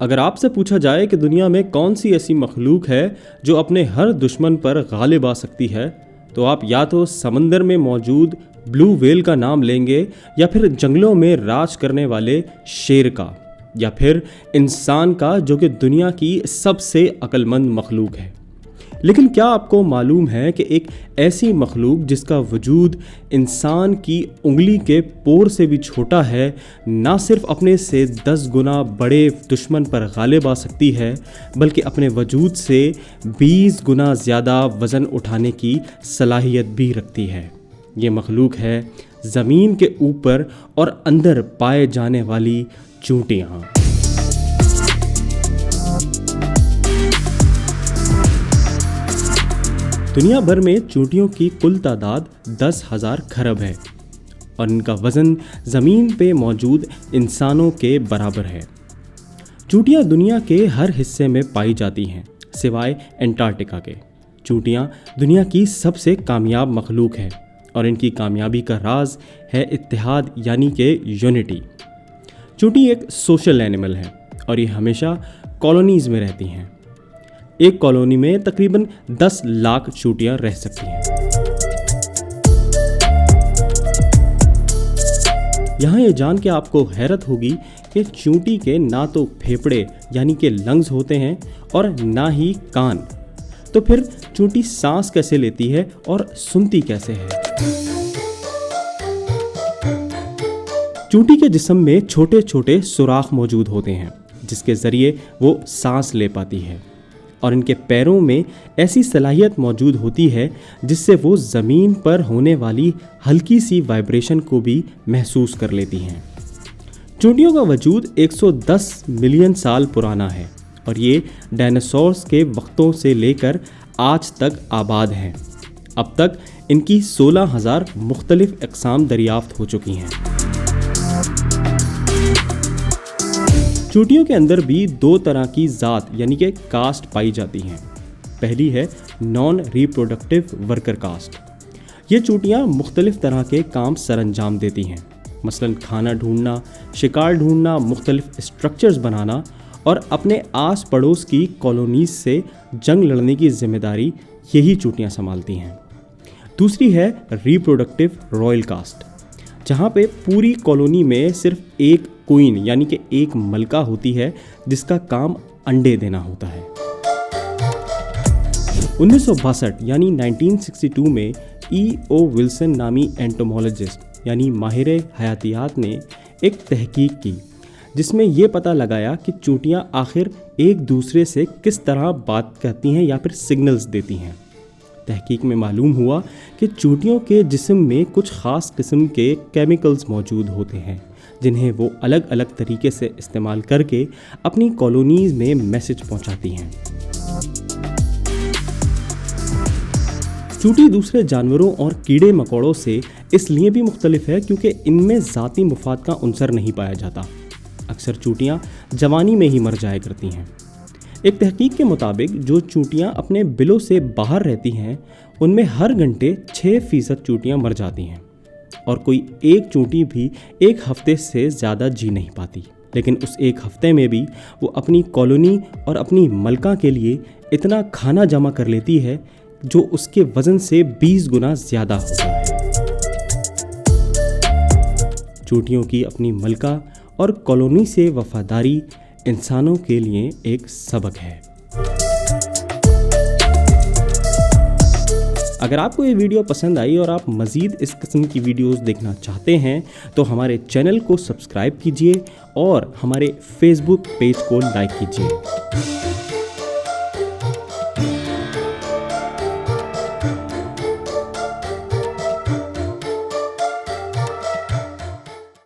अगर आपसे पूछा जाए कि दुनिया में कौन सी ऐसी मखलूक है जो अपने हर दुश्मन पर गालिब आ सकती है, तो आप या तो समंदर में मौजूद ब्लू व्हेल का नाम लेंगे, या फिर जंगलों में राज करने वाले शेर का, या फिर इंसान का, जो कि दुनिया की सबसे अक्लमंद मखलूक है। लेकिन क्या आपको मालूम है कि एक ऐसी मखलूक जिसका वजूद इंसान की उंगली के पोर से भी छोटा है, ना सिर्फ अपने से 10 गुना बड़े दुश्मन पर गालिब आ सकती है, बल्कि अपने वजूद से 20 गुना ज़्यादा वज़न उठाने की सलाहियत भी रखती है। ये मखलूक है ज़मीन के ऊपर और अंदर पाए जाने वाली चूंटियाँ। दुनिया भर में चूंटियों की कुल तादाद 10,000 खरब है और इनका वज़न ज़मीन पे मौजूद इंसानों के बराबर है। चूंटियाँ दुनिया के हर हिस्से में पाई जाती हैं सिवाय एंटार्कटिका के। चूंटियाँ दुनिया की सबसे कामयाब मखलूक है और इनकी कामयाबी का राज है इत्तेहाद यानी कि यूनिटी। चूंटी एक सोशल एनिमल है और ये हमेशा कॉलोनीज़ में रहती हैं। एक कॉलोनी में तकरीबन 10 लाख चूंटियां रह सकती हैं। यहाँ ये जान के आपको हैरत होगी कि चूंटी के ना तो फेफड़े यानी कि लंग्स होते हैं और ना ही कान। तो फिर चूंटी सांस कैसे लेती है और सुनती कैसे है? चूंटी के जिस्म में छोटे छोटे सुराख मौजूद होते हैं जिसके ज़रिए वो सांस ले पाती है, और इनके पैरों में ऐसी सलाहियत मौजूद होती है जिससे वो ज़मीन पर होने वाली हल्की सी वाइब्रेशन को भी महसूस कर लेती हैं। चूंटियों का वजूद 110 मिलियन साल पुराना है और ये डायनासोर्स के वक्तों से लेकर आज तक आबाद हैं। अब तक इनकी 16,000 मुख्तलिफ अक़साम दरियाफ्त हो चुकी हैं। चूंटियों के अंदर भी 2 तरह की ज़ात यानी कि कास्ट पाई जाती हैं। पहली है नॉन रिप्रोडक्टिव वर्कर कास्ट। ये चूंटियाँ मुख्तलिफ तरह के काम सरअंजाम देती हैं, मसलन खाना ढूंढना, शिकार ढूंढना, मुख्तलिफ स्ट्रक्चर्स बनाना और अपने आस पड़ोस की कॉलोनीज से जंग लड़ने की जिम्मेदारी यही चूंटियाँ संभालती हैं। दूसरी है रिप्रोडक्टिव रॉयल कास्ट, जहाँ पे पूरी कॉलोनी में सिर्फ एक क्वीन यानी कि एक मलका होती है जिसका काम अंडे देना होता है। 1962 यानी 1962 में E.O. विल्सन नामी एंटोमोलॉजिस्ट यानी माहिर हयातियात ने एक तहकीक की जिसमें ये पता लगाया कि चूंटियाँ आखिर एक दूसरे से किस तरह बात करती हैं या फिर सिग्नल्स देती हैं। तहकीक में मालूम हुआ कि चूंटियों के जिस्म में कुछ ख़ास किस्म के केमिकल्स मौजूद होते हैं जिन्हें वो अलग अलग तरीके से इस्तेमाल करके अपनी कॉलोनीज़ में मैसेज पहुंचाती हैं। चूंटी दूसरे जानवरों और कीड़े मकोड़ों से इसलिए भी मुख्तलिफ है क्योंकि इनमें ज़ाती मुफाद का उनसर नहीं पाया जाता। अक्सर चूंटियाँ जवानी में ही मर जाया करती हैं। एक तहकीक के मुताबिक जो चूंटियाँ अपने बिलों से बाहर रहती हैं उनमें हर घंटे 6% चूंटियाँ मर जाती हैं और कोई एक चूंटी भी एक हफ्ते से ज़्यादा जी नहीं पाती। लेकिन उस एक हफ्ते में भी वो अपनी कॉलोनी और अपनी मलका के लिए इतना खाना जमा कर लेती है जो उसके वज़न से 20 गुना ज़्यादा होता है। चूंटियों की अपनी मलका और कॉलोनी से वफादारी इंसानों के लिए एक सबक है। अगर आपको ये वीडियो पसंद आई और आप मज़ीद इस किस्म की वीडियोस देखना चाहते हैं तो हमारे चैनल को सब्सक्राइब कीजिए और हमारे फेसबुक पेज को लाइक कीजिए।